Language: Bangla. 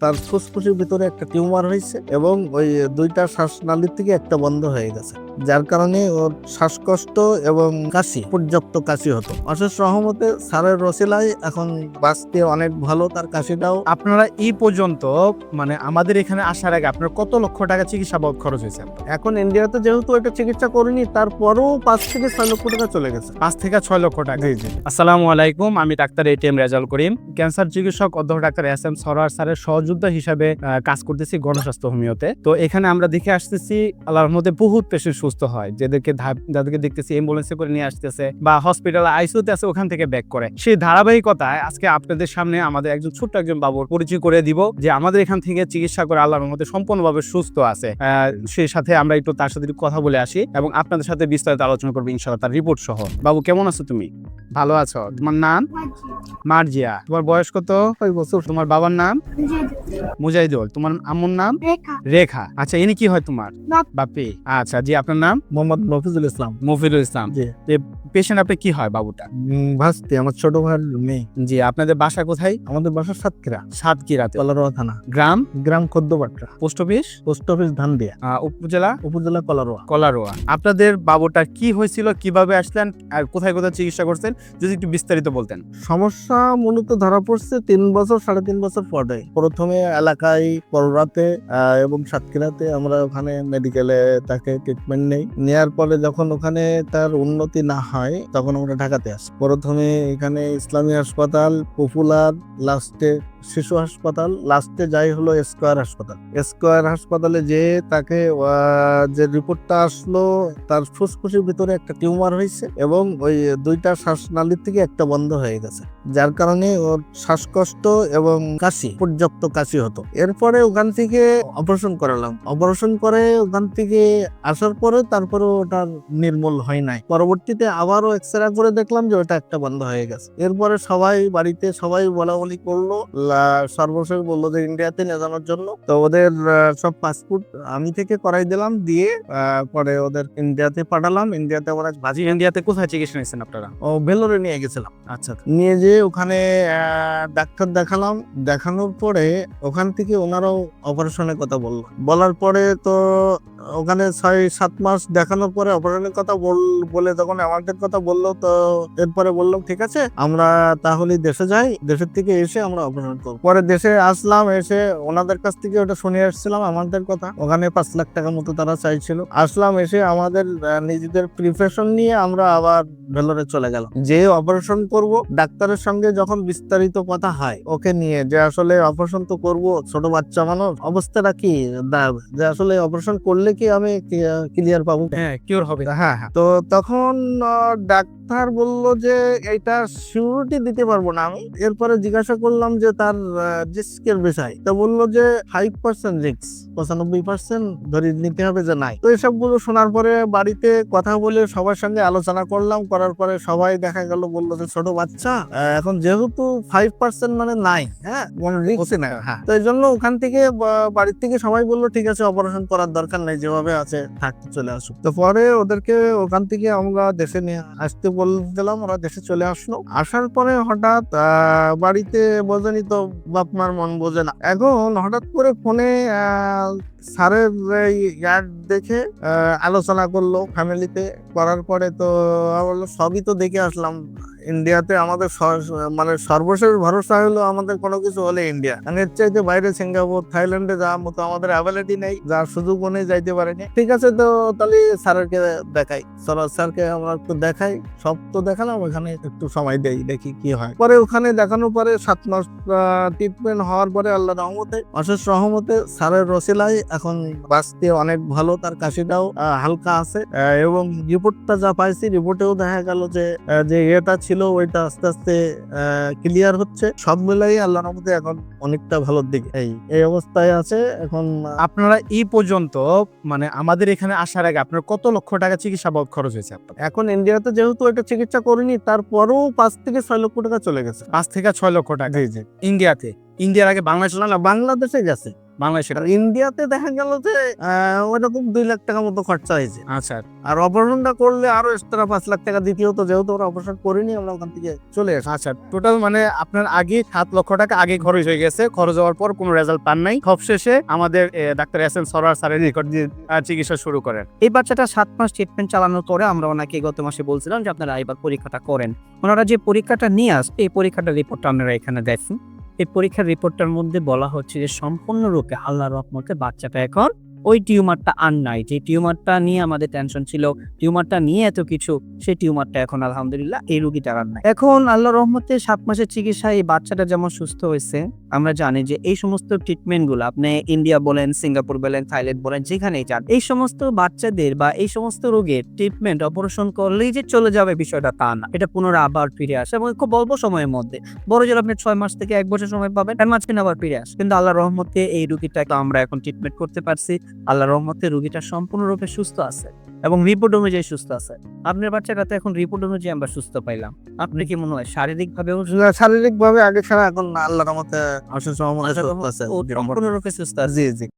তার ফুসফুসের ভিতরে একটা টিউমার হয়েছে এবং ওই দুইটা শ্বাসনালীর থেকে একটা বন্ধ হয়ে গেছে, যার কারণে ওর শ্বাসকষ্ট এবং কাশি, পর্যাপ্ত কাশি হতো। অশেষ রহমতে স্যারের রসিলায় এখন বাঁচতে অনেক ভালো, তার কাশিটাও। আপনারা এই পর্যন্ত মানে আমাদের এখানে আসার আগে আপনার কত লক্ষ টাকা চিকিৎসা বাবদ খরচ হয়েছে? এখন ইন্ডিয়াতে যেহেতু এটা চিকিৎসা করিনি, তারপরেও 5 থেকে 6 লক্ষ টাকা চলে গেছে। 5 থেকে 6 লক্ষ টাকা। জি জি। আসসালামু আলাইকুম, আমি doctor ATM Rezaul Karim, cancer চিকিৎসক অধ্যক্ষ ডাক্তার এস এম সরোয়ার স্যারের সহযোদ্ধা হিসাবে কাজ করতেছি গণস্বাস্থ্য হোমিওতে। তো এখানে আমরা দেখে আসতেছি আল্লাহর মধ্যে বহুত পেশেন্ট সুস্থ হয়, যাদেরকে দেখতেছি অ্যাম্বুলেন্সে করে নিয়ে আসতেছে বা হসপিটালে আইসিইউতে আছে, ওখান থেকে ব্যাক করে। সেই ধারাবাহিকতায় আজকে আপনাদের সামনে আমাদের ছোট্ট একজন বাবুর পরিচয় করে দিব, যে আমাদের এখান থেকে চিকিৎসা করে আল্লাহর মধ্যে সম্পূর্ণভাবে সুস্থ আছে। সেই সাথে আমরা একটু তার সাথে একটু কথা বলে আসি এবং আপনাদের সাথে বিস্তারিত আলোচনা করবো ইনশাআল্লাহ তার রিপোর্ট সহ। বাবু, কেমন আছো তুমি? ভালো আছো? তোমার নাম? মার্জিয়া। তোমার বয়স কত? 5 বছর। তোমার বাবার নাম? মুজাহিদুল। তোমার আম্মুর নাম? রেখা। আচ্ছা, ইনি কি হয় তোমার? বাপি। আচ্ছা জি, আপনার নাম? মোহাম্মদ নফিজুল ইসলাম। মফিদুল ইসলাম। জি। পেশেন্ট আপনি কি হয় বাবুটা? ভাস্তি, আমার ছোট ভাইয়ের মেয়ে। জি। আপনাদের বাসা কোথায়? আমাদের বাসা সাতক্ষীরা, সাতক্ষীরাতে। কলারোয়া থানা। গ্রাম? গ্রাম Khaddapatta. Post office? Post office Dhandia. উপজেলা? উপজেলা কলারোয়া। কলারোয়া। আপনাদের বাবুটা কি হয়েছিল, কিভাবে আসলেন আর কোথায় কোথায় চিকিৎসা করছেন, যদি একটু বিস্তারিত বলতেন। সমস্যা মূলত ধরা পড়ছে 3 বছর 3.5 বছর পরে। প্রথমে এলাকায় কররাতে এবং সাতক্ষীরাতে আমরা ওখানে মেডিকেলে তাকে ট্রিটমেন্ট নেওয়ার পরে যখন ওখানে তার উন্নতি না হয়, তখন আমরা ঢাকাতে আসি। প্রথমে এখানে ইসলামী হাসপাতাল, পপুলার, লাস্টে শিশু হাসপাতাল, লাস্টে যাই হলো স্কয়ার হাসপাতাল। স্কয়ার হাসপাতালে যে তাকে যে রিপোর্টটা আসলো, তার ফুসফুসের ভিতরে একটা টিউমার হয়েছে এবং ওই দুইটা শ্বাসনালীর থেকে একটা বন্ধ হয়ে গেছে, যার কারণে ওর শ্বাসকষ্ট এবং কাশি, পর্যাপ্ত কাশি হতো। এরপরে ওখান থেকে অপারেশন করালাম। অপারেশন করে ওখান থেকে আসার পরে তারপরে ওটা নির্মূল হয় নাই। পরবর্তীতে আবারও এক্সরে করে দেখলাম যে ওটা একটা বন্ধ হয়ে গেছে। এরপরে সবাই বাড়িতে সবাই বলা বলি করলো, সর্বশেষ বললো যে ইন্ডিয়াতে নিয়ে যাওয়ার জন্য। তো ওদের সব পাসপোর্ট আমি থেকে করাই দিলাম, দিয়ে পরে ওদের ইন্ডিয়াতে পাঠালাম। ইন্ডিয়াতে ওরা বাজি। ইন্ডিয়াতে কোথায় চিকিৎসা নিয়েছেন আপনারা? ভেলোরে নিয়ে গেছিলাম। আচ্ছা। নিয়ে যেয়ে ওখানে ডাক্তার দেখালাম। দেখানোর পরে ওখান থেকে ওনারাও অপারেশনের কথা বলার পরে তো ওখানে 6-7 মাস দেখানোর পরে অপারেশনের কথা বলে যখন আমাদের কথা বললো, তো এরপরে বললাম ঠিক আছে, আমরা তাহলে দেশে যাই, দেশের থেকে এসে আমরা অপারেশন করবো। পরে দেশে আসলাম, এসে ওনাদের কাছ থেকে ওটা শুনে আসছিলাম আমাদের কথা। ওখানে 5 লাখ টাকার মতো তারা চাইছিল। আসলাম, এসে আমাদের নিজেদের প্রিপারেশন নিয়ে আমরা আবার ভেলোরে চলে গেলাম। যে অপারেশন করব, ডাক্তারের সঙ্গে যখন বিস্তারিত কথা হয় ওকে নিয়ে, যে আসলে অপারেশন তো করব, ছোট বাচ্চা মানুষ, অবস্থাটা কি, যে আসলে অপারেশন করলে কি আমি ক্লিয়ার পাবো? হ্যাঁ, কিওর হবে। হ্যাঁ। তো তখন ডাক্তার বলল যে এটা সিউরিটি দিতে পারবো না আমি। এরপরে জিজ্ঞাসা করলাম যে তার রিস্কের বিষয়, তো বললো যে 5% রিস্ক, 95% ধরে নিতে হবে যে নাই। তো এসবগুলো শোনার পরে বাড়িতে কথা বলে সবার সঙ্গে আলোচনা করলাম। করার পরে সবাই দেখা গেল বললো যে ছোট বাচ্চা, এখন যেহেতু 5% মানে নাই, হ্যাঁ, মানে রিস্ক নাই। হ্যাঁ, তো এই জন্য ওখান থেকে বাড়ির থেকে সবাই বললো ঠিক আছে, অপারেশন করার দরকার নেই, যেভাবে আছে থাকতে চলে আসুক। তো পরে ওদেরকে ওখান থেকে আমরা দেশে নিয়ে আসতে বলছিলাম, ওরা দেশে চলে আসলো। আসার পরে হঠাৎ বাড়িতে বোঝেনি তো, বাপ মার মন বোঝে না। এখন হঠাৎ করে ফোনে স্যারের ইয়ার দেখে আলোচনা করলো ফ্যামিলিতে। করার পরে তো বললো সবই তো দেখে আসলাম। ইন্ডিয়াতে আমাদের মানে সর্বশেষ ভরসা হলো আমাদের কোনো কিছু হলে ইন্ডিয়া। এর চাইতে বাইরে সিঙ্গাপুর, থাইল্যান্ডে যাওয়ার মতো আমাদের অ্যাবিলিটি নেই, যার সুযোগ নেই, যাইতে পারেনি। ঠিক আছে, তো তাহলে স্যারকে দেখাই। স্যারকে আমরা একটু দেখাই, সব তো দেখালাম, ওখানে একটু সময় দেই, দেখি কি হয়। পরে ওখানে দেখানোর পরে 7 মাস ট্রিটমেন্ট হওয়ার পরে আল্লাহ রহমতে, অশেষ রহমতে স্যারের রসিলায় এখন বাঁচতে অনেক ভালো, তার কাশিটাও হালকা আছে। এবং রিপোর্টটা যা পাইছি, রিপোর্টেও দেখা গেল যে এটা ছিল ওইটা আস্তে আস্তে ক্লিয়ার হচ্ছে। সব মিলাই আল্লাহর রহমতে এখন অনেকটা ভালোর দিকে এই অবস্থায় আছে এখন। আপনারা এই পর্যন্ত মানে আমাদের এখানে আসার আগে আপনার কত লক্ষ টাকা চিকিৎসা বাবদ খরচ হয়েছে আপনার? এখন ইন্ডিয়াতে যেহেতু এটা চিকিৎসা করিনি, তারপরেও 5 থেকে 6 লক্ষ টাকা চলে গেছে। 5 থেকে 6 লক্ষ টাকা। জি জি। ইন্ডিয়াতে ইন্ডিয়ার আগে বাংলাদেশ না বাংলাদেশে গেছে। বাংলাদেশে। আর ইন্ডিয়াতে দেখা গেল যে ওইরকম 2 লাখ টাকা মতো খরচা হয়েছে। আচ্ছা আর অপারেশনটা করলে আরো এক্সট্রা 5 লাখ টাকা দিতে হতো, যেহেতু ওরা অপারেশন করেনি, আমরা ওখান থেকে চলে আসি। আচ্ছা, টোটাল মানে আপনার আগে 7 লক্ষ টাকা আগে খরচ হয়ে গেছে, খরচ হওয়ার পর কোনো রেজাল্ট পান নাই, সবশেষে আমাদের ডাক্তার এস এম সরোয়ার স্যারের নিকট দিয়ে চিকিৎসা শুরু করেন। এই বাচ্চাটা 7 মাস ট্রিটমেন্ট চালানোর পরে আমরা ওনাকে গত মাসে বলছিলাম যে আপনারা এবার পরীক্ষাটা করেন। ওনারা যে পরীক্ষাটা নিয়ে আসবে, এই পরীক্ষাটার রিপোর্টটা আপনারা এখানে দেখুন। এই পরীক্ষার রিপোর্টটার মধ্যে বলা হচ্ছে যে সম্পূর্ণরূপে আল্লাহর রহমতে বাচ্চাটা এখন ওই টিউমারটা আর নাই। যে টিউমারটা নিয়ে আমাদের টেনশন ছিল, টিউমারটা নিয়ে এত কিছু, সেই টিউমারটা এখন আলহামদুলিল্লাহ এই রোগীটার আর নাই। এখন আল্লাহর রহমতে 7 মাসের চিকিৎসায় এই বাচ্চাটা যেমন সুস্থ হয়েছে, আমরা জানি যে এই সমস্ত ট্রিটমেন্টগুলো আপনি ইন্ডিয়া বলেন, সিঙ্গাপুর বলেন, থাইল্যান্ড বলেন, যেখানেই যান, এই সমস্ত বাচ্চাদের বা এই সমস্ত রোগের ট্রিটমেন্ট অপারেশন করলেই যে চলে যাবে বিষয়টা তা না। এটা পুনরায় আবার ফিরে আসে এবং খুব অল্প সময়ের মধ্যে। বড় জোর আপনি 6 মাস থেকে 1 বছর সময় পাবেন, এর মাঝখানে আবার ফিরে আসে। কিন্তু আল্লাহর রহমতে এই রোগীটাকে আমরা এখন ট্রিটমেন্ট করতে পারছি। আল্লাহর রহমতে রোগীটা সম্পূর্ণরূপে সুস্থ আছে এবং রিপোর্ট অনুযায়ী সুস্থ আছে। আপনার বাচ্চাটা তো এখন রিপোর্ট অনুযায়ী আমরা সুস্থ পাইলাম। আপনি কি মনে হয় শারীরিক ভাবেও শারীরিক ভাবে আগে ছাড়া এখন আল্লাহর রহমতে অশেষ রহমতে সুস্থ আছে। সম্পূর্ণরূপে সুস্থ আছে? জি জি।